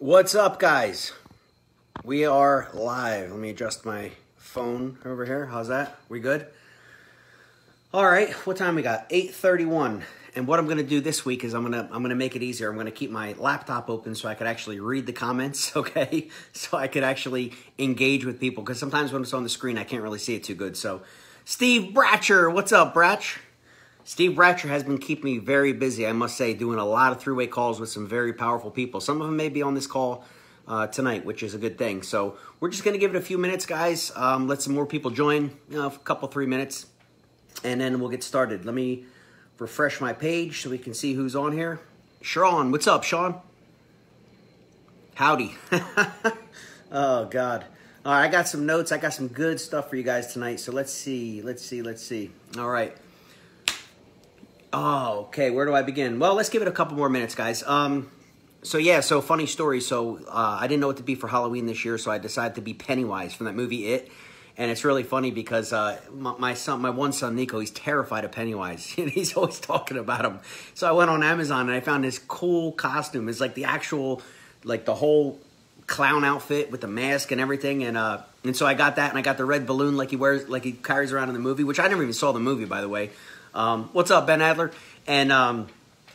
What's up, guys? We are live. Let me adjust my phone over here. How's that? We good? All right. What time we got? 8:31. And what I'm going to do this week is I'm going to make it easier. I'm going to keep my laptop open so I could actually read the comments, okay? So I could actually engage with people, because sometimes when it's on the screen, I can't really see it too good. So, Steve Bratcher, what's up, Bratch? Steve Bratcher has been keeping me very busy, I must say, doing a lot of three-way calls with some very powerful people. Some of them may be on this call tonight, which is a good thing. So we're just going to give it a few minutes, guys. Let some more people join, a couple, 3 minutes, and then we'll get started. Let me refresh my page so we can see who's on here. Sean, what's up, Sean? Howdy. Oh, God. All right, I got some notes. I got some good stuff for you guys tonight. So let's see. All right. Oh, okay. Where do I begin? Well, let's give it a couple more minutes, guys. So funny story. So I didn't know what to be for Halloween this year, so I decided to be Pennywise from that movie It. And it's really funny because my one son, Nico, he's terrified of Pennywise. And he's always talking about him. So I went on Amazon and I found this cool costume. It's like the actual, like the whole clown outfit with the mask and everything. And so I got that, and I got the red balloon like he carries around in the movie, which I never even saw the movie, by the way. What's up, Ben Adler? And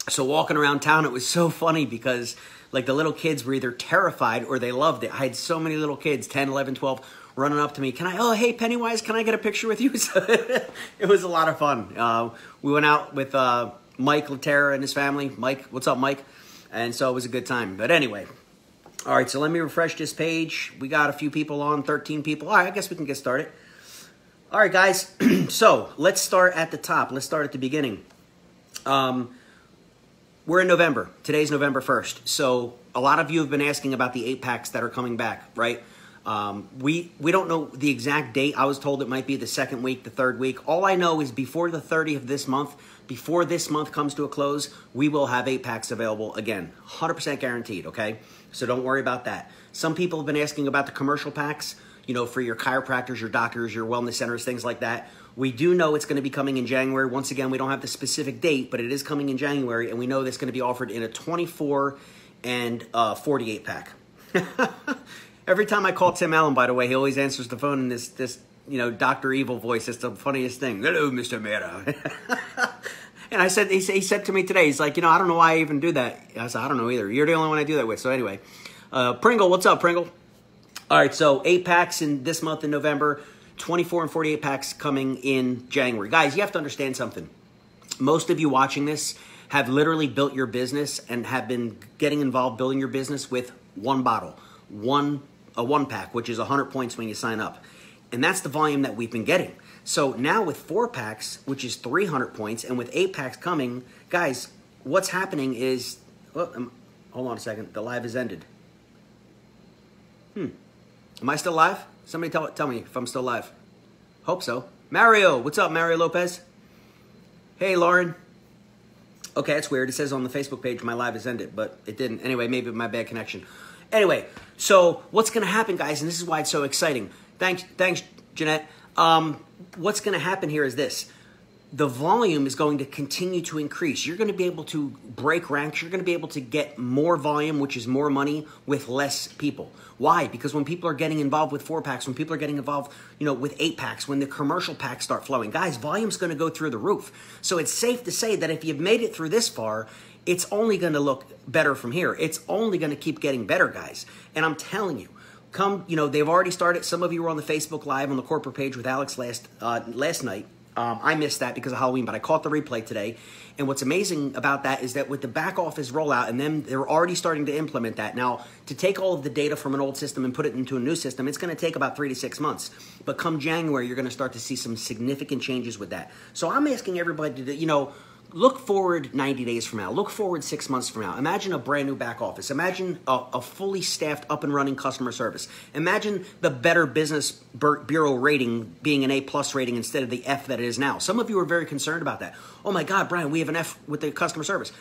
so walking around town, it was so funny because like the little kids were either terrified or they loved it. I had so many little kids, 10, 11, 12, running up to me. Oh, hey, Pennywise, can I get a picture with you? So it was a lot of fun. We went out with Mike Laterra and his family. Mike, what's up, Mike? And so it was a good time. But anyway, all right, so let me refresh this page. We got a few people on, 13 people. All right, I guess we can get started. All right, guys, so let's start at the top. Let's start at the beginning. We're in November. Today's November 1st. So a lot of you have been asking about the 8-packs that are coming back, right? We don't know the exact date. I was told it might be the second week, the third week. All I know is before the 30th of this month, before this month comes to a close, we will have 8-packs available again. 100% guaranteed, okay? So don't worry about that. Some people have been asking about the commercial packs, you know, for your chiropractors, your doctors, your wellness centers, things like that. We do know it's going to be coming in January. Once again, we don't have the specific date, but it is coming in January, and we know that's going to be offered in a 24 and 48 pack. Every time I call Tim Allen, by the way, he always answers the phone in this Dr. Evil voice. It's the funniest thing. Hello, Mr. Mera. And he said to me today, he's like, I don't know why I even do that. I said, I don't know either. You're the only one I do that with. So anyway, Pringle, what's up, Pringle? All right, so 8 packs in this month in November, 24 and 48 packs coming in January. Guys, you have to understand something. Most of you watching this have literally built your business and have been getting involved building your business with one bottle, a 1-pack, which is 100 points when you sign up. And that's the volume that we've been getting. So now with 4 packs, which is 300 points, and with 8 packs coming, guys, what's happening is, hold on a second, the live has ended. Am I still live? Somebody tell me if I'm still live. Hope so. Mario, what's up, Mario Lopez? Hey, Lauren. Okay, that's weird. It says on the Facebook page my live has ended, but it didn't. Anyway, maybe my bad connection. Anyway, so what's going to happen, guys, and this is why it's so exciting. Thanks, Jeanette. What's going to happen here is this. The volume is going to continue to increase. You're going to be able to break ranks. You're going to be able to get more volume, which is more money, with less people. Why? Because when people are getting involved with 4-packs, when people are getting involved, with 8-packs, when the commercial packs start flowing, guys, volume's going to go through the roof. So it's safe to say that if you've made it through this far, it's only going to look better from here. It's only going to keep getting better, guys. And I'm telling you, they've already started. Some of you were on the Facebook Live on the corporate page with Alex last night. I missed that because of Halloween, but I caught the replay today. And what's amazing about that is that with the back office rollout, and then they're already starting to implement that. Now, to take all of the data from an old system and put it into a new system, it's going to take about 3 to 6 months. But come January, you're going to start to see some significant changes with that. So I'm asking everybody to, look forward 90 days from now. Look forward 6 months from now. Imagine a brand new back office. Imagine a fully staffed, up and running customer service. Imagine the Better Business Bureau rating being an A+ rating instead of the F that it is now. Some of you are very concerned about that. Oh my God, Brian, we have an F with the customer service,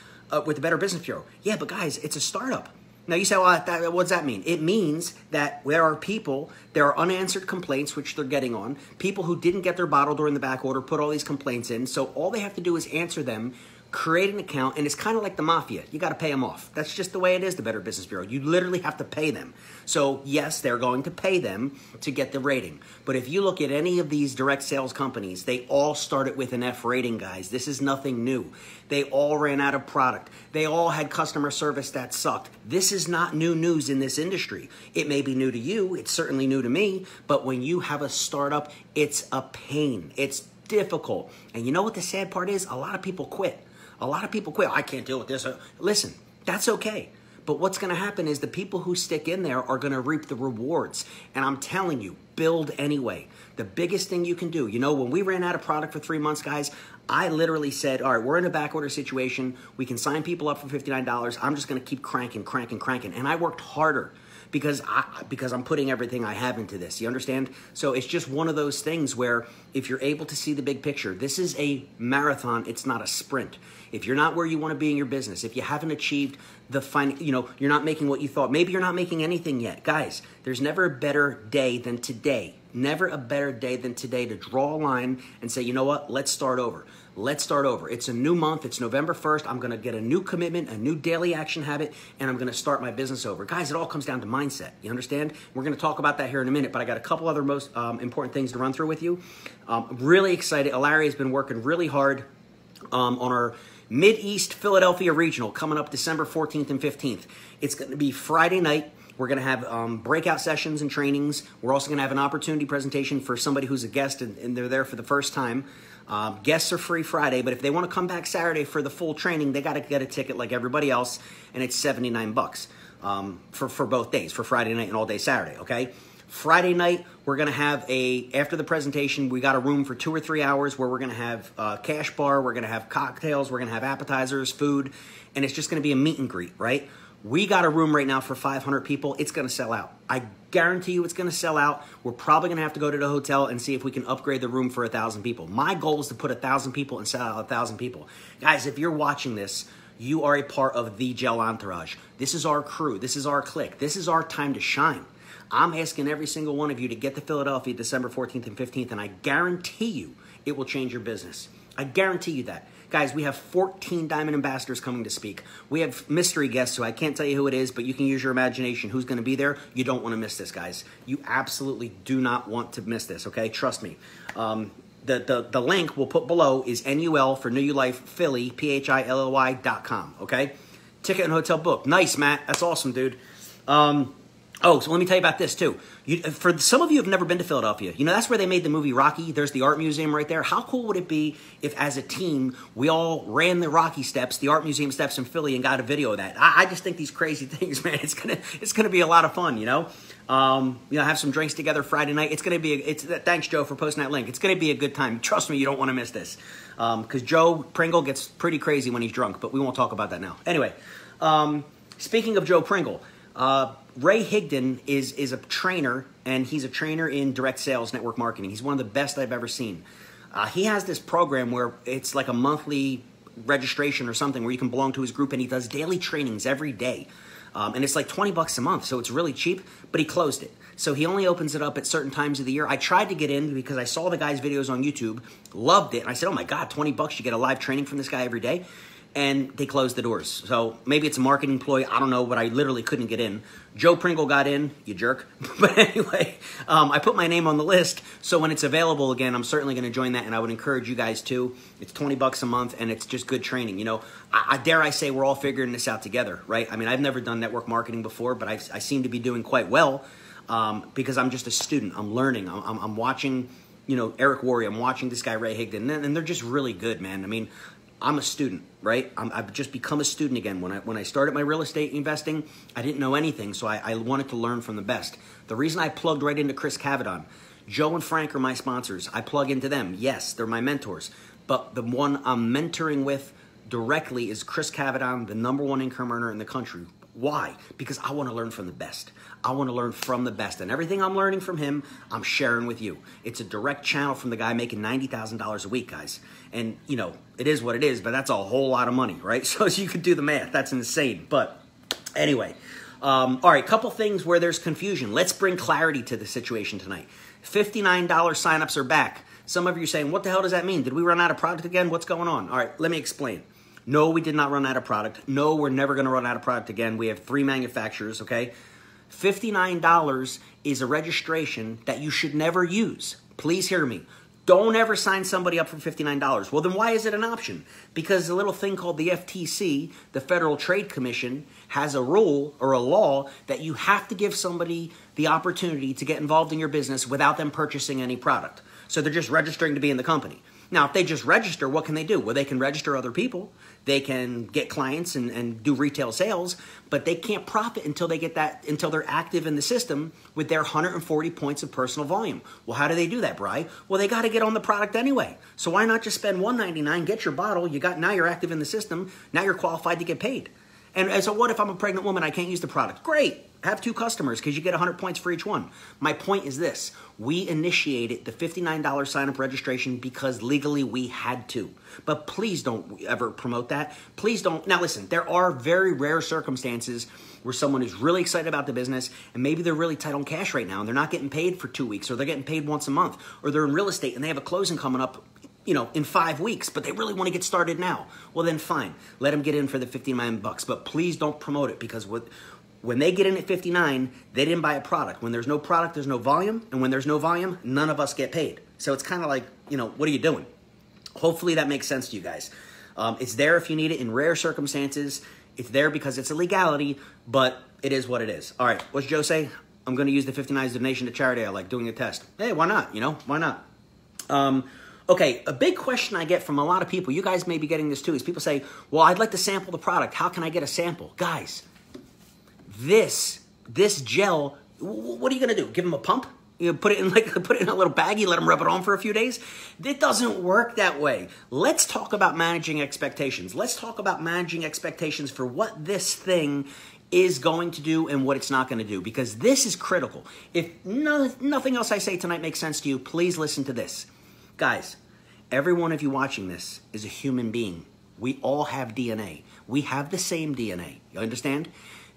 with the Better Business Bureau. Yeah, but guys, it's a startup. Now you say, well, what does that mean? It means that there are unanswered complaints, which they're getting on. People who didn't get their bottle during the back order put all these complaints in. So all they have to do is answer them create an account, and it's kind of like the mafia. You got to pay them off. That's just the way it is, the Better Business Bureau. You literally have to pay them. So yes, they're going to pay them to get the rating. But if you look at any of these direct sales companies, they all started with an F rating, guys. This is nothing new. They all ran out of product. They all had customer service that sucked. This is not new news in this industry. It may be new to you. It's certainly new to me. But when you have a startup, it's a pain. It's difficult. And you know what the sad part is? A lot of people quit. A lot of people quit. I can't deal with this. Listen, that's okay. But what's going to happen is the people who stick in there are going to reap the rewards. And I'm telling you, build anyway. The biggest thing you can do, you know, when we ran out of product for 3 months, guys, I literally said, all right, we're in a back order situation. We can sign people up for $59. I'm just going to keep cranking. And I worked harder because I'm putting everything I have into this. You understand? So it's just one of those things where if you're able to see the big picture, this is a marathon. It's not a sprint. If you're not where you want to be in your business, if you haven't achieved you're not making what you thought. Maybe you're not making anything yet. Guys, there's never a better day than today. Never a better day than today to draw a line and say, you know what? Let's start over. Let's start over. It's a new month. It's November 1st. I'm going to get a new commitment, a new daily action habit, and I'm going to start my business over. Guys, it all comes down to mindset. You understand? We're going to talk about that here in a minute, but I got a couple other most important things to run through with you. Really excited. Larry has been working really hard on our Mid-East Philadelphia Regional coming up December 14th and 15th. It's going to be Friday night. We're going to have breakout sessions and trainings. We're also going to have an opportunity presentation for somebody who's a guest and they're there for the first time. Guests are free Friday, but if they want to come back Saturday for the full training, they got to get a ticket like everybody else, and it's $79 for both days, for Friday night and all day Saturday, okay? Friday night, we're going to have after the presentation, we got a room for 2 or 3 hours where we're going to have a cash bar, we're going to have cocktails, we're going to have appetizers, food, and it's just going to be a meet and greet, right? We got a room right now for 500 people. It's going to sell out. I guarantee you it's going to sell out. We're probably going to have to go to the hotel and see if we can upgrade the room for 1,000 people. My goal is to put 1,000 people and sell out 1,000 people. Guys, if you're watching this, you are a part of the Gel Entourage. This is our crew. This is our clique. This is our time to shine. I'm asking every single one of you to get to Philadelphia December 14th and 15th, and I guarantee you it will change your business. I guarantee you that. Guys, we have 14 Diamond Ambassadors coming to speak. We have mystery guests who I can't tell you who it is, but you can use your imagination who's going to be there. You don't want to miss this, guys. You absolutely do not want to miss this, okay? Trust me. The link we'll put below is NUL for New You Life Philly, PHILLY.com, okay? Ticket and hotel book. Nice, Matt. That's awesome, dude. Oh, so let me tell you about this, too. For some of you who have never been to Philadelphia, you know, that's where they made the movie Rocky. There's the art museum right there. How cool would it be if, as a team, we all ran the Rocky steps, the art museum steps in Philly, and got a video of that? I just think these crazy things, man, it's gonna be a lot of fun, you know? Have some drinks together Friday night. It's gonna be, thanks, Joe, for posting that link. It's gonna be a good time. Trust me, you don't want to miss this. Because Joe Pringle gets pretty crazy when he's drunk, but we won't talk about that now. Anyway, speaking of Joe Pringle, Ray Higdon is a trainer, and he's a trainer in direct sales network marketing. He's one of the best I've ever seen. He has this program where it's like a monthly registration or something where you can belong to his group, and he does daily trainings every day. And it's like $20 a month, so it's really cheap, but he closed it. So he only opens it up at certain times of the year. I tried to get in because I saw the guy's videos on YouTube, loved it, and I said, oh my God, $20, you get a live training from this guy every day. And they closed the doors. So maybe it's a marketing ploy. I don't know, but I literally couldn't get in. Joe Pringle got in, you jerk. But anyway, I put my name on the list. So when it's available again, I'm certainly going to join that. And I would encourage you guys too. It's $20 a month, and it's just good training. You know, I dare I say we're all figuring this out together, right? I mean, I've never done network marketing before, but I seem to be doing quite well because I'm just a student. I'm learning. I'm watching, you know, Eric Worre. I'm watching this guy, Ray Higdon. And they're just really good, man. I mean, I'm a student, right? I've just become a student again. When I started my real estate investing, I didn't know anything, so I wanted to learn from the best. The reason I plugged right into Chris Cavadon, Joe and Frank are my sponsors. I plug into them. Yes, they're my mentors. But the one I'm mentoring with directly is Chris Cavadon, the #1 income earner in the country. Why? Because I want to learn from the best. I want to learn from the best. And everything I'm learning from him, I'm sharing with you. It's a direct channel from the guy making $90,000 a week, guys. And, you know, it is what it is, but that's a whole lot of money, right? So you could do the math. That's insane. But anyway, all right, couple things where there's confusion. Let's bring clarity to the situation tonight. $59 signups are back. Some of you are saying, what the hell does that mean? Did we run out of product again? What's going on? All right, let me explain. No, we did not run out of product. No, we're never going to run out of product again. We have 3 manufacturers, okay? $59 is a registration that you should never use. Please hear me. Don't ever sign somebody up for $59. Well, then why is it an option? Because a little thing called the FTC, the Federal Trade Commission, has a rule or a law that you have to give somebody the opportunity to get involved in your business without them purchasing any product. So they're just registering to be in the company. Now, if they just register, what can they do? Well, they can register other people. They can get clients and do retail sales, but they can't profit until they get that, until they're active in the system with their 140 points of personal volume. Well, how do they do that, Bri? Well, they got to get on the product anyway. So why not just spend $199, get your bottle, now you're active in the system, now you're qualified to get paid. And so what if I'm a pregnant woman, I can't use the product? Great. Have 2 customers because you get 100 points for each one. My point is this. We initiated the $59 sign-up registration because legally we had to. But please don't ever promote that. Please don't. Now listen, there are very rare circumstances where someone is really excited about the business and maybe they're really tight on cash right now and they're not getting paid for 2 weeks, or they're getting paid once a month, or they're in real estate and they have a closing coming up, you know, in 5 weeks, but they really want to get started now. Well, then fine. Let them get in for the $59, but please don't promote it, because when they get in at $59, they didn't buy a product. When there's no product, there's no volume, and when there's no volume, none of us get paid. So it's kind of like, you know, what are you doing? Hopefully that makes sense to you guys. It's there if you need it in rare circumstances. It's there because it's a legality, but it is what it is. All right, what's Joe say? I'm going to use the $59 donation to charity. I like doing a test. Hey, why not? You know, why not? Okay, a big question I get from a lot of people, you guys may be getting this too, is people say, well, I'd like to sample the product. How can I get a sample? Guys, this gel, what are you going to do? Give them a pump? You know, put it in a little baggie, let them rub it on for a few days? It doesn't work that way. Let's talk about managing expectations. Let's talk about managing expectations for what this thing is going to do and what it's not going to do, because this is critical. If nothing else I say tonight makes sense to you, please listen to this. Guys, every one of you watching this is a human being. We all have DNA. We have the same DNA. You understand?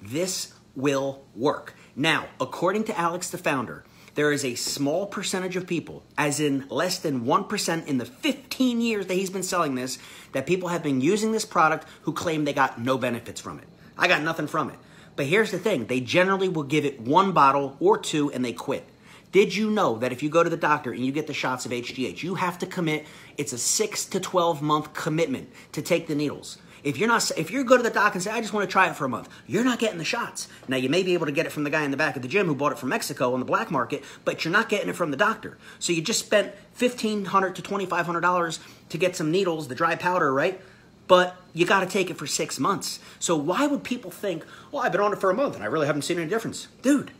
This will work. Now, according to Alex, the founder, there is a small percentage of people, as in less than 1% in the 15 years that he's been selling this, that people have been using this product who claim they got no benefits from it. I got nothing from it. But here's the thing. They generally will give it 1 bottle or 2 and they quit. Did you know that if you go to the doctor and you get the shots of HGH, you have to commit, it's a 6 to 12 month commitment to take the needles. If you go to the doc and say, I just want to try it for a month, you're not getting the shots. Now, you may be able to get it from the guy in the back of the gym who bought it from Mexico on the black market, but you're not getting it from the doctor. So you just spent $1,500 to $2,500 to get some needles, the dry powder, right? But you got to take it for 6 months. So why would people think, well, I've been on it for a month and I really haven't seen any difference? Dude,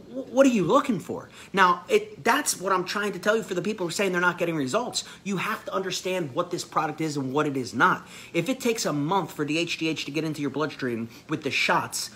what are you looking for? Now, that's what I'm trying to tell you for the people who are saying they're not getting results. You have to understand what this product is and what it is not. If it takes a month for the HGH to get into your bloodstream with the shots,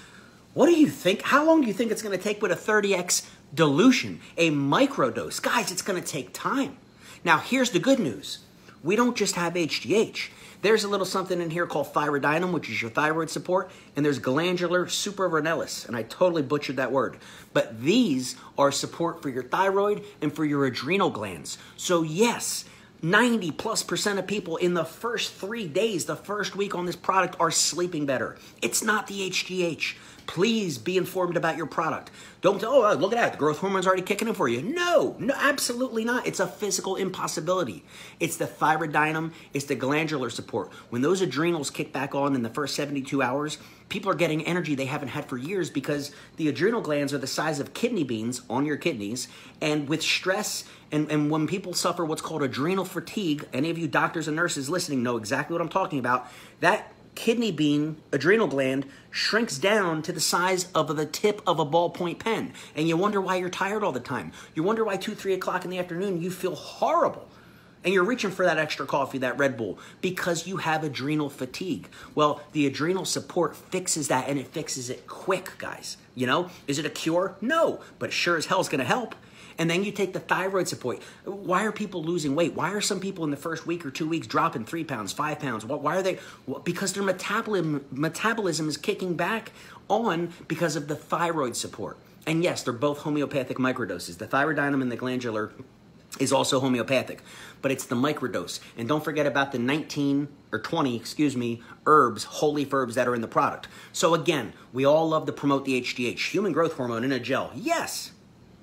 what do you think? How long do you think it's going to take with a 30x dilution, a microdose? Guys, it's going to take time. Now, here's the good news. We don't just have HGH. There's a little something in here called thyroidinum, which is your thyroid support, and there's glandular supravenalis, and I totally butchered that word. But these are support for your thyroid and for your adrenal glands. So yes, 90+% of people in the first 3 days, the first week on this product, are sleeping better. It's not the HGH. Please be informed about your product. Don't, oh, look at that, the growth hormone's already kicking in for you. No, absolutely not. It's a physical impossibility. It's the thyroidinum, it's the glandular support. When those adrenals kick back on in the first 72 hours, people are getting energy they haven't had for years, because the adrenal glands are the size of kidney beans on your kidneys, and with stress and when people suffer what's called adrenal fatigue, any of you doctors and nurses listening know exactly what I'm talking about, that kidney bean adrenal gland shrinks down to the size of the tip of a ballpoint pen. And you wonder why you're tired all the time. You wonder why 2, 3 o'clock in the afternoon you feel horrible. And you're reaching for that extra coffee, that Red Bull, because you have adrenal fatigue. Well, the adrenal support fixes that, and it fixes it quick, guys. You know, is it a cure? No, but sure as hell is going to help. And then you take the thyroid support. Why are people losing weight? Why are some people in the first week or 2 weeks dropping 3 pounds, 5 pounds? Why are they? Because their metabolism is kicking back on because of the thyroid support. And yes, they're both homeopathic microdoses, the thyroidinum and the glandular is also homeopathic, but it's the microdose. And don't forget about the 19 or 20, excuse me, herbs, whole leaf herbs that are in the product. So again, we all love to promote the HGH, human growth hormone in a gel. Yes.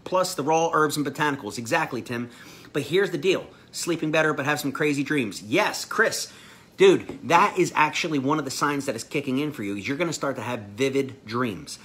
Plus the raw herbs and botanicals. Exactly, Tim. But here's the deal. Sleeping better, but have some crazy dreams. Yes, Chris. Dude, that is actually one of the signs that is kicking in for you. Is you're going to start to have vivid dreams.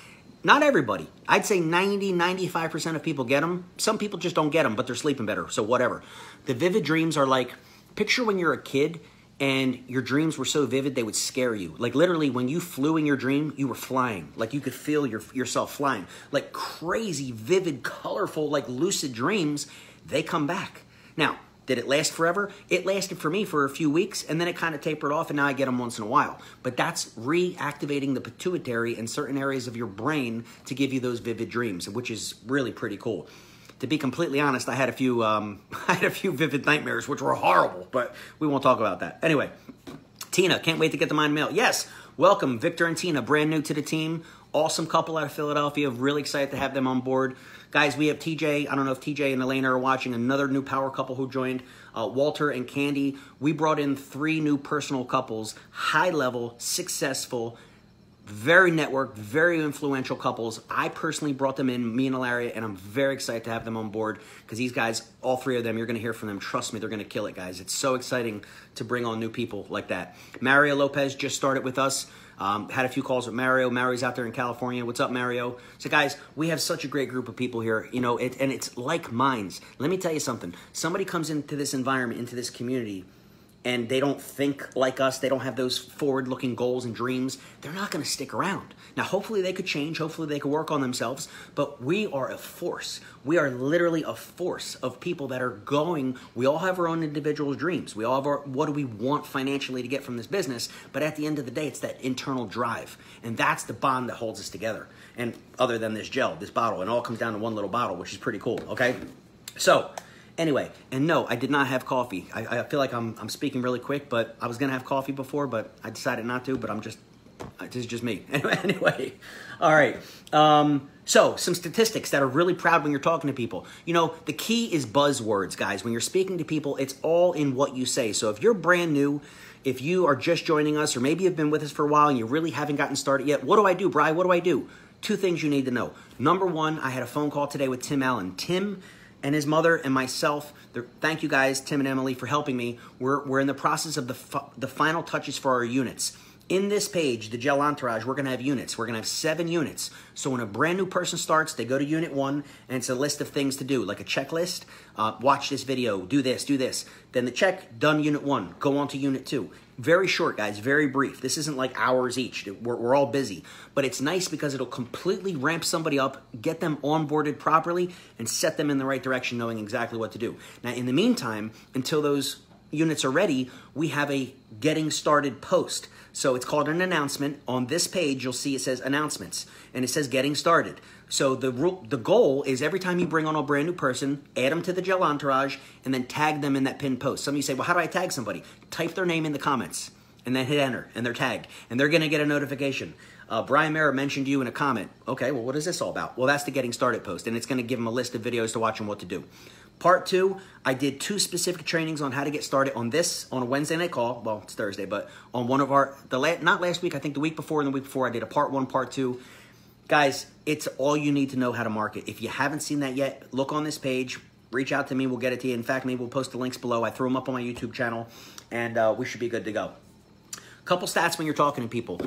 Not everybody. I'd say 90, 95% of people get them. Some people just don't get them, but they're sleeping better, so whatever. The vivid dreams are like, picture when you're a kid and your dreams were so vivid they would scare you. Like literally when you flew in your dream, you were flying. Like you could feel yourself flying. Like crazy, vivid, colorful, like lucid dreams, they come back. Now, did it last forever? It lasted for me for a few weeks, and then it kind of tapered off, and now I get them once in a while. But that's reactivating the pituitary in certain areas of your brain to give you those vivid dreams, which is really pretty cool. To be completely honest, I had a few vivid nightmares, which were horrible, but we won't talk about that. Anyway, Tina, can't wait to get the Mind Mail. Yes, welcome, Victor and Tina, brand new to the team. Awesome couple out of Philadelphia. Really excited to have them on board. Guys, we have TJ. I don't know if TJ and Elena are watching. Another new power couple who joined. Walter and Candy. We brought in 3 new personal couples. High level, successful, very networked, very influential couples. I personally brought them in, me and Ilaria, and I'm very excited to have them on board because these guys, all 3 of them, you're going to hear from them. Trust me, they're going to kill it, guys. It's so exciting to bring on new people like that. Mario Lopez just started with us. Had a few calls with Mario. Mario's out there in California. What's up, Mario? So, guys, we have such a great group of people here, you know, and it's like minds. Let me tell you something. Somebody comes into this environment, into this community, and they don't think like us, they don't have those forward-looking goals and dreams, they're not going to stick around. Now, hopefully they could change, hopefully they could work on themselves, but we are a force. We are literally a force of people that are going, we all have our own individual dreams. We all have our, what do we want financially to get from this business, but at the end of the day, it's that internal drive, and that's the bond that holds us together. And other than this gel, this bottle, and it all comes down to one little bottle, which is pretty cool, okay? So, anyway, and no, I did not have coffee. I feel like I'm speaking really quick, but I was going to have coffee before, but I decided not to, but this is just me. Anyway, all right. So some statistics that are really proud when you're talking to people. You know, the key is buzzwords, guys. When you're speaking to people, it's all in what you say. So if you're brand new, if you are just joining us, or maybe you've been with us for a while and you really haven't gotten started yet, what do I do, Bri? What do I do? 2 things you need to know. Number 1, I had a phone call today with Tim Allen. Tim and his mother and myself, thank you guys, Tim and Emily, for helping me. We're in the process of the final touches for our units. In this page, the Gel Entourage, we're going to have units. We're going to have 7 units. So when a brand new person starts, they go to unit 1, and it's a list of things to do, like a checklist. Watch this video, do this, do this. Then the check, done unit 1, go on to unit 2. Very short, guys, very brief. This isn't like hours each. We're all busy. But it's nice because it'll completely ramp somebody up, get them onboarded properly, and set them in the right direction, knowing exactly what to do. Now, in the meantime, until those units are ready, we have a getting started post. So it's called an announcement. On this page, you'll see it says announcements, and it says getting started. So the goal is every time you bring on a brand new person, add them to the Gel Entourage, and then tag them in that pinned post. Some of you say, well, how do I tag somebody? Type their name in the comments, and then hit enter, and they're tagged, and they're going to get a notification. Brian Mara mentioned you in a comment. Okay, well, what is this all about? Well, that's the getting started post, and it's going to give them a list of videos to watch and what to do. Part 2, I did 2 specific trainings on how to get started on a Wednesday night call. Well, it's Thursday, but on one of our, not last week, I think the week before and the week before, I did a part 1, part 2. Guys, it's all you need to know how to market. If you haven't seen that yet, look on this page, reach out to me, we'll get it to you. In fact, maybe we'll post the links below. I threw them up on my YouTube channel, and we should be good to go. Couple stats when you're talking to people.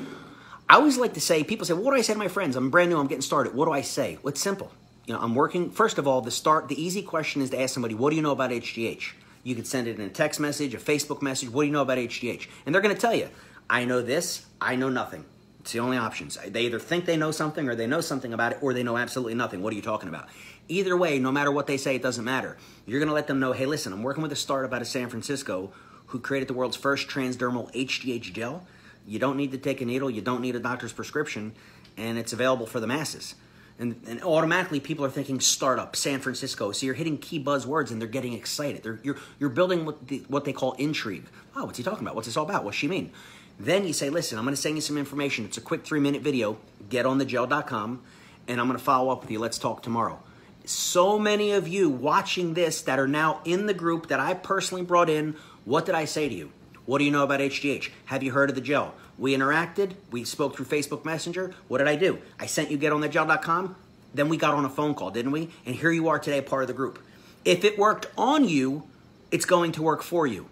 I always like to say, people say, well, what do I say to my friends? I'm brand new, I'm getting started. What do I say? Well, it's simple. You know, I'm working, first of all, the easy question is to ask somebody, what do you know about HGH? You can send it in a text message, a Facebook message, what do you know about HGH? And they're going to tell you, I know this, I know nothing. It's the only options. They either think they know something or they know something about it or they know absolutely nothing. What are you talking about? Either way, no matter what they say, it doesn't matter. You're going to let them know, hey, listen, I'm working with a startup out of San Francisco who created the world's first transdermal HGH gel. You don't need to take a needle. You don't need a doctor's prescription, and it's available for the masses. And automatically people are thinking startup, San Francisco. So you're hitting key buzzwords and they're getting excited. You're building what they call intrigue. Oh, what's he talking about? What's this all about? What's she mean? Then you say, listen, I'm going to send you some information. It's a quick 3-minute video. Get on thegel.com, and I'm going to follow up with you. Let's talk tomorrow. So many of you watching this that are now in the group that I personally brought in, what did I say to you? What do you know about HGH? Have you heard of the gel? We interacted. We spoke through Facebook Messenger. What did I do? I sent you getonthetgel.com. Then we got on a phone call, didn't we? And here you are today, part of the group. If it worked on you, it's going to work for you.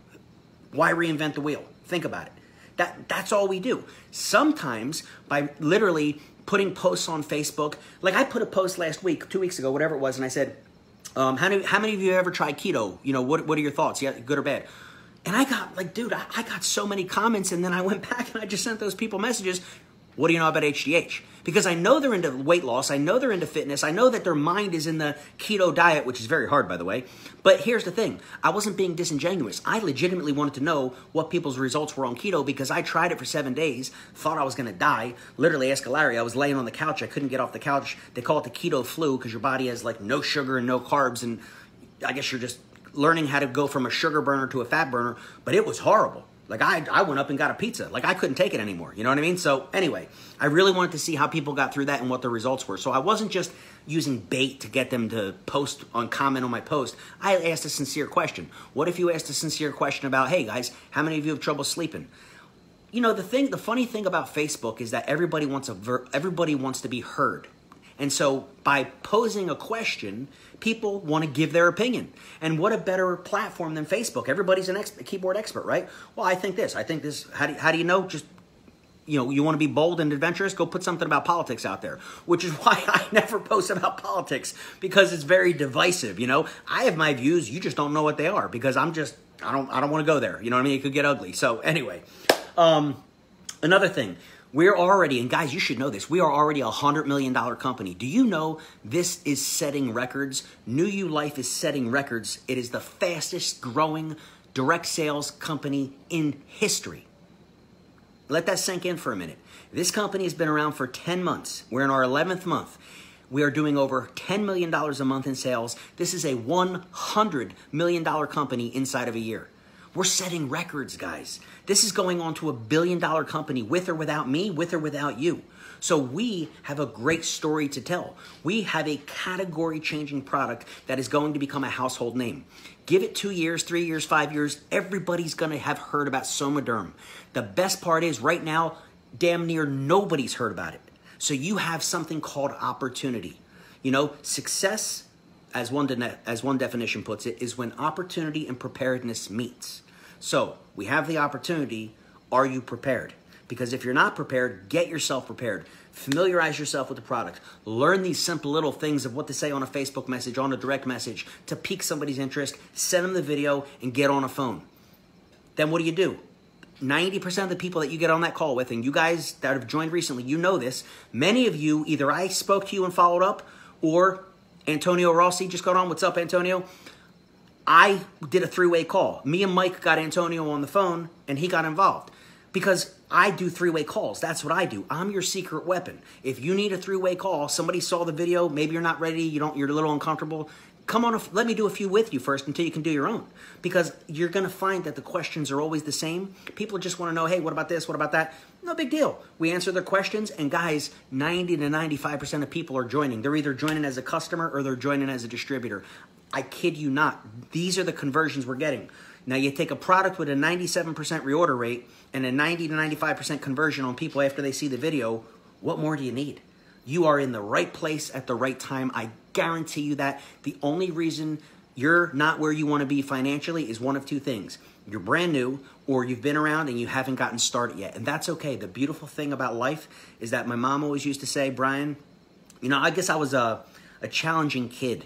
Why reinvent the wheel? Think about it. That's all we do. Sometimes by literally putting posts on Facebook, like I put a post last week, 2 weeks ago, whatever it was, and I said, how many of you have ever tried keto? You know, what are your thoughts? Yeah, good or bad? And I got like, dude, I got so many comments, and then I went back and I just sent those people messages. What do you know about HGH? Because I know they're into weight loss. I know they're into fitness. I know that their mind is in the keto diet, which is very hard, by the way. But here's the thing. I wasn't being disingenuous. I legitimately wanted to know what people's results were on keto because I tried it for 7 days, thought I was going to die. Literally, ask Larry, I was laying on the couch. I couldn't get off the couch. They call it the keto flu because your body has like no sugar and no carbs. And I guess you're just learning how to go from a sugar burner to a fat burner. But it was horrible. Like I went up and got a pizza. Like I couldn't take it anymore. You know what I mean? So anyway, I really wanted to see how people got through that and what the results were. So I wasn't just using bait to get them to comment on my post. I asked a sincere question. What if you asked a sincere question about, hey guys, how many of you have trouble sleeping? You know, the funny thing about Facebook is that everybody wants to be heard. And so by posing a question, people want to give their opinion. And what a better platform than Facebook? Everybody's a keyboard expert, right? Well, I think this. How do you know? Just, you know, you want to be bold and adventurous? Go put something about politics out there, which is why I never post about politics because it's very divisive. You know, I have my views. You just don't know what they are because I don't want to go there. You know what I mean? It could get ugly. So anyway, another thing. We're already, and guys, you should know this, we are already a $100 million company. Do you know this is setting records? New You Life is setting records. It is the fastest growing direct sales company in history. Let that sink in for a minute. This company has been around for 10 months. We're in our 11th month. We are doing over $10 million a month in sales. This is a $100 million company inside of a year. We're setting records, guys. This is going on to a $1 billion company with or without me, with or without you. So we have a great story to tell. We have a category-changing product that is going to become a household name. Give it 2 years, 3 years, 5 years, everybody's going to have heard about Somaderm. The best part is right now, damn near nobody's heard about it. So you have something called opportunity. You know, success, as one definition puts it, is when opportunity and preparedness meets. So we have the opportunity. Are you prepared? Because if you're not prepared, get yourself prepared. Familiarize yourself with the product. Learn these simple little things of what to say on a Facebook message, on a direct message, to pique somebody's interest. Send them the video and get on a phone. Then what do? 90% of the people that you get on that call with, and you guys that have joined recently, you know this. Many of you, either I spoke to you and followed up, or Antonio Rossi just got on. What's up, Antonio? I did a 3-way call. Me and Mike got Antonio on the phone, and he got involved. Because I do 3-way calls. That's what I do. I'm your secret weapon. If you need a 3-way call, somebody saw the video, maybe you're not ready, you're a little uncomfortable, come on, let me do a few with you first until you can do your own. Because you're going to find that the questions are always the same. People just want to know, hey, what about this? What about that? No big deal. We answer their questions, and guys, 90 to 95% of people are joining. They're either joining as a customer or they're joining as a distributor. I kid you not. These are the conversions we're getting. Now, you take a product with a 97% reorder rate and a 90 to 95% conversion on people after they see the video, what more do you need? You are in the right place at the right time. I guarantee you that. The only reason you're not where you want to be financially is one of two things. You're brand new, or you've been around and you haven't gotten started yet. And that's okay. The beautiful thing about life is that my mom always used to say, Brian, you know, I guess I was a challenging kid.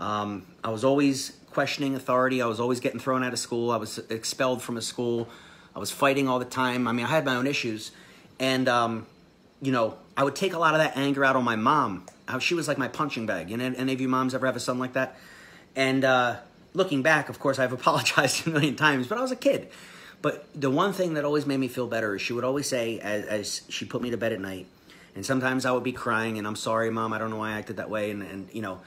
I was always questioning authority. I was always getting thrown out of school. I was expelled from a school. I was fighting all the time. I mean, I had my own issues. And, you know, I would take a lot of that anger out on my mom. She was like my punching bag. You know, any of you moms ever have a son like that? And looking back, of course, I've apologized a million times, but I was a kid. But the one thing that always made me feel better is she would always say, as she put me to bed at night, and sometimes I would be crying, and I'm sorry, Mom, I don't know why I acted that way, and you know,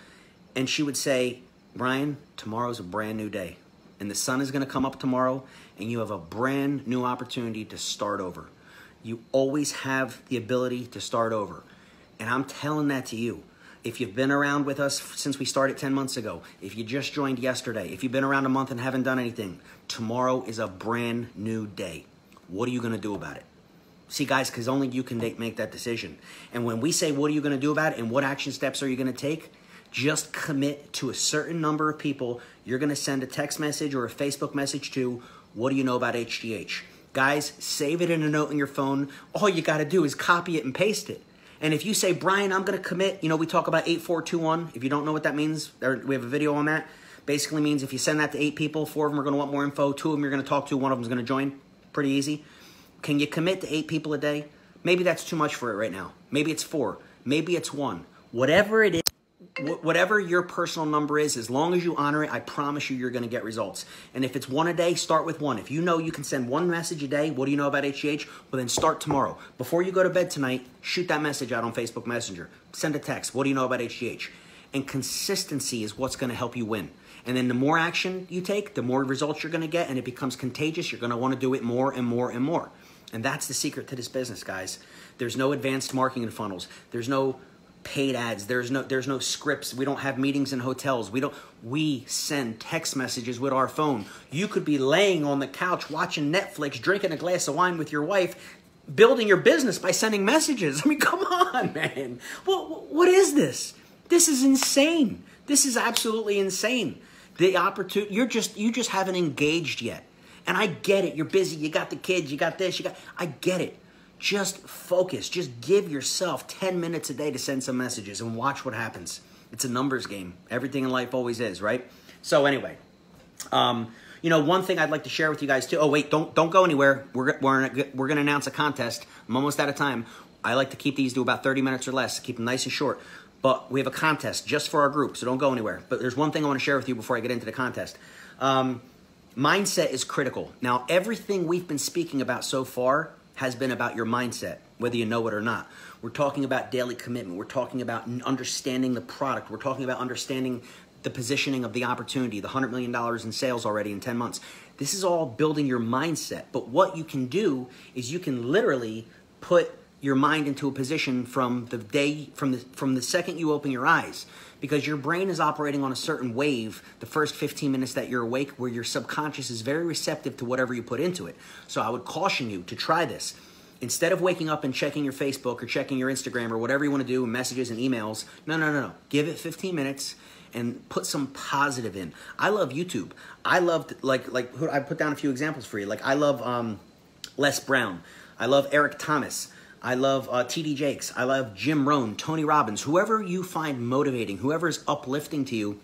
and she would say, Brian, tomorrow's a brand new day, and the sun is going to come up tomorrow, and you have a brand new opportunity to start over. You always have the ability to start over, and I'm telling that to you. If you've been around with us since we started 10 months ago, if you just joined yesterday, if you've been around a month and haven't done anything, tomorrow is a brand new day. What are you going to do about it? See, guys, because only you can make that decision. And when we say, what are you going to do about it and what action steps are you going to take? Just commit to a certain number of people you're going to send a text message or a Facebook message to. What do you know about HGH? Guys, save it in a note in your phone. All you got to do is copy it and paste it. And if you say, Brian, I'm going to commit, you know, we talk about 8421. If you don't know what that means, we have a video on that. Basically means if you send that to 8 people, 4 of them are going to want more info, 2 of them you're going to talk to, 1 of them is going to join. Pretty easy. Can you commit to 8 people a day? Maybe that's too much for it right now. Maybe it's 4. Maybe it's 1. Whatever it is, whatever your personal number is, as long as you honor it, I promise you, you're going to get results. And if it's 1 a day, start with 1. If you know you can send 1 message a day, what do you know about HGH? Well, then start tomorrow. Before you go to bed tonight, shoot that message out on Facebook Messenger. Send a text. What do you know about HGH? And consistency is what's going to help you win. And then the more action you take, the more results you're going to get, and it becomes contagious. You're going to want to do it more and more and more. And that's the secret to this business, guys. There's no advanced marketing funnels. There's no paid ads. There's no scripts. We don't have meetings in hotels. We send text messages with our phone. You could be laying on the couch watching Netflix, drinking a glass of wine with your wife, building your business by sending messages. I mean, come on, man. What is this? This is insane. This is absolutely insane. The opportunity, you just haven't engaged yet. And I get it. You're busy. You got the kids. You got this. I get it. Just focus. Just give yourself 10 minutes a day to send some messages and watch what happens. It's a numbers game. Everything in life always is, right? So anyway, you know, one thing I'd like to share with you guys too. Oh wait, don't go anywhere. We're gonna announce a contest. I'm almost out of time. I like to keep these to about 30 minutes or less. Keep them nice and short. But we have a contest just for our group, so don't go anywhere. But there's one thing I want to share with you before I get into the contest. Mindset is critical. Now, everything we've been speaking about so far has been about your mindset, whether you know it or not. We're talking about daily commitment. We're talking about understanding the product. We're talking about understanding the positioning of the opportunity, the $100 million in sales already in 10 months. This is all building your mindset. But what you can do is you can literally put your mind into a position from the second you open your eyes, because your brain is operating on a certain wave the first 15 minutes that you're awake, where your subconscious is very receptive to whatever you put into it. So I would caution you to try this. Instead of waking up and checking your Facebook or checking your Instagram or whatever you want to do, messages and emails, no. Give it 15 minutes and put some positive in. I love YouTube. I love, I put down a few examples for you. Like, I love Les Brown. I love Eric Thomas. I love T.D. Jakes. I love Jim Rohn, Tony Robbins. Whoever you find motivating, whoever is uplifting to you,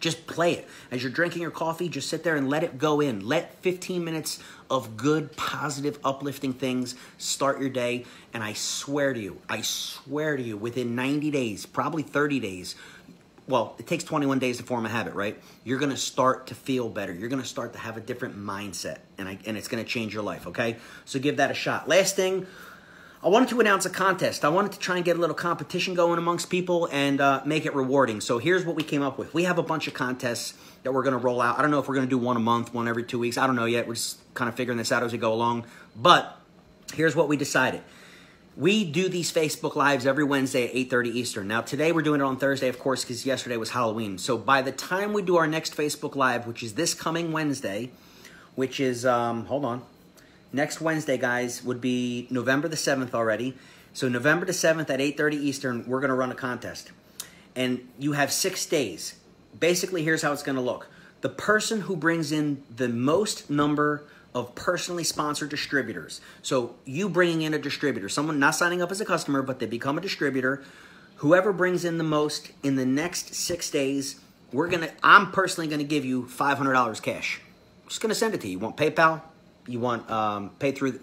just play it. As you're drinking your coffee, just sit there and let it go in. Let 15 minutes of good, positive, uplifting things start your day. And I swear to you, within 90 days, probably 30 days, well, it takes 21 days to form a habit, right? You're going to start to feel better. You're going to start to have a different mindset, and it's going to change your life, okay? So give that a shot. Last thing, I wanted to announce a contest. I wanted to try and get a little competition going amongst people and make it rewarding. So here's what we came up with. We have a bunch of contests that we're going to roll out. I don't know if we're going to do one a month, one every 2 weeks. I don't know yet. We're just kind of figuring this out as we go along. But here's what we decided. We do these Facebook Lives every Wednesday at 8:30 Eastern. Now, today we're doing it on Thursday, of course, because yesterday was Halloween. So by the time we do our next Facebook Live, which is this coming Wednesday, which is, next Wednesday, guys, would be November the 7th already. So November the 7th at 8:30 Eastern, we're going to run a contest. And you have 6 days. Basically, here's how it's going to look. The person who brings in the most number of personally sponsored distributors. So you bringing in a distributor, someone not signing up as a customer, but they become a distributor. Whoever brings in the most in the next 6 days, I'm personally going to give you $500 cash. I'm just going to send it to you. You want PayPal? You want pay through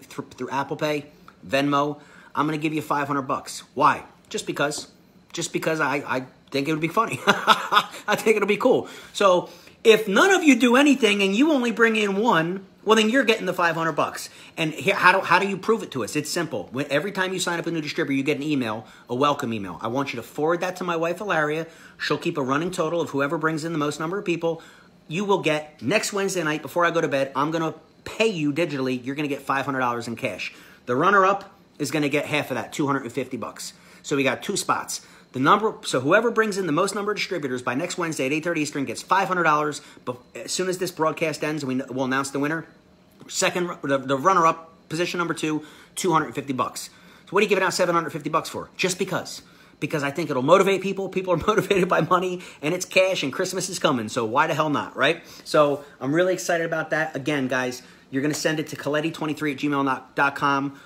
Apple Pay, Venmo? I'm going to give you $500. Why? Just because I think it would be funny. I think it'll be cool. So if none of you do anything and you only bring in one, well, then you're getting the $500. And here, how do you prove it to us? It's simple. Every time you sign up a new distributor, you get an email, a welcome email. I want you to forward that to my wife, Ilaria. She'll keep a running total of whoever brings in the most number of people. You will get, next Wednesday night, before I go to bed, I'm going to pay you digitally. You're going to get $500 in cash. The runner-up is going to get half of that, $250. So we got 2 spots. So whoever brings in the most number of distributors by next Wednesday at 8:30 Eastern gets $500. But as soon as this broadcast ends, we'll announce the winner. The runner-up, position number 2, $250. So what are you giving out $750 for? Just because. Because I think it'll motivate people. People are motivated by money, and it's cash, and Christmas is coming. So why the hell not, right? So I'm really excited about that. Again, guys, you're going to send it to coletti23@gmail.com.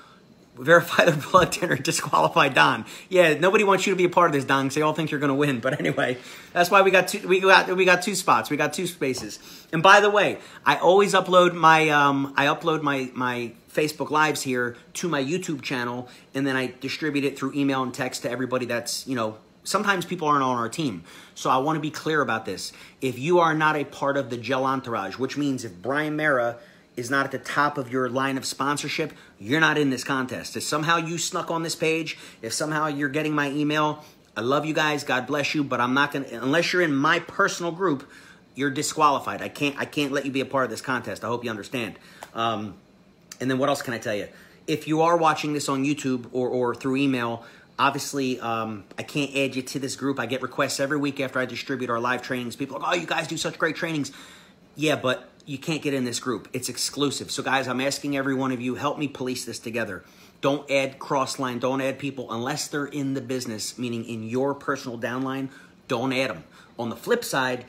Verify the blood thinner, disqualify Don. Yeah, nobody wants you to be a part of this, Don, because they all think you're going to win. But anyway, that's why we got two spots. We got 2 spaces. And by the way, I always upload my my Facebook Lives here to my YouTube channel, and then I distribute it through email and text to everybody that's, sometimes people aren't on our team. So I want to be clear about this. If you are not a part of the Gel Entourage, which means if Brian Mara is not at the top of your line of sponsorship, you're not in this contest. If somehow you snuck on this page, if somehow you're getting my email, I love you guys, God bless you, but I'm not going to, unless you're in my personal group, you're disqualified. I can't let you be a part of this contest. I hope you understand. And then what else can I tell you? If you are watching this on YouTube or through email, obviously, I can't add you to this group. I get requests every week after I distribute our live trainings. People are like, oh, you guys do such great trainings. Yeah, but you can't get in this group. It's exclusive. So, guys, I'm asking every one of you, help me police this together. Don't add cross-line. Don't add people unless they're in the business, meaning in your personal downline. Don't add them. On the flip side,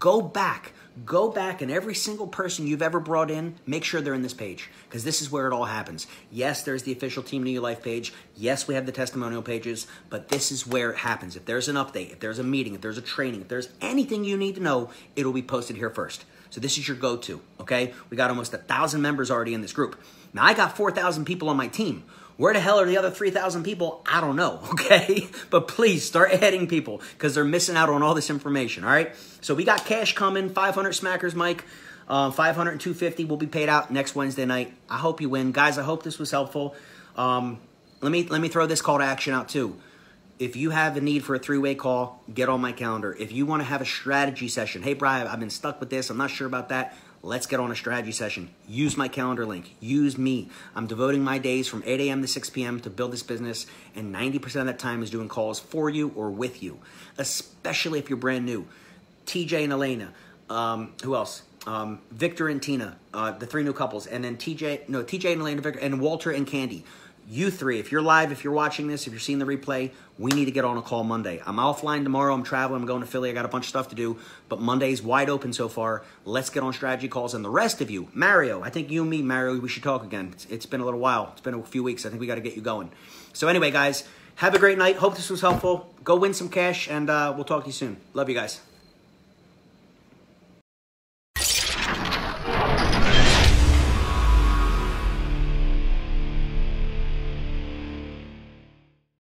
go back. Go back, and every single person you've ever brought in, make sure they're in this page, because this is where it all happens. Yes, there's the official Team New You Life page. Yes, we have the testimonial pages, but this is where it happens. If there's an update, if there's a meeting, if there's a training, if there's anything you need to know, it'll be posted here first. So this is your go-to, okay? We got almost 1,000 members already in this group. Now, I got 4,000 people on my team. Where the hell are the other 3,000 people? I don't know, okay? But please start adding people because they're missing out on all this information, all right? So we got cash coming, 500 smackers, Mike. 500 and 250 will be paid out next Wednesday night. I hope you win. Guys, I hope this was helpful. Let me throw this call to action out too. If you have a need for a 3-way call, get on my calendar. If you want to have a strategy session, hey, Brian, I've been stuck with this. I'm not sure about that. Let's get on a strategy session. Use my calendar link. Use me. I'm devoting my days from 8 a.m. to 6 p.m. to build this business, and 90% of that time is doing calls for you or with you, especially if you're brand new. TJ and Elena. Who else? Victor and Tina, the 3 new couples, and then TJ and Elena, Victor, and Walter and Candy. You 3, if you're live, if you're watching this, if you're seeing the replay, we need to get on a call Monday. I'm offline tomorrow. I'm traveling. I'm going to Philly. I got a bunch of stuff to do. But Monday's wide open so far. Let's get on strategy calls. And the rest of you, Mario, I think you and me, Mario, we should talk again. It's been a little while. It's been a few weeks. I think we got to get you going. So anyway, guys, have a great night. Hope this was helpful. Go win some cash, and we'll talk to you soon. Love you guys.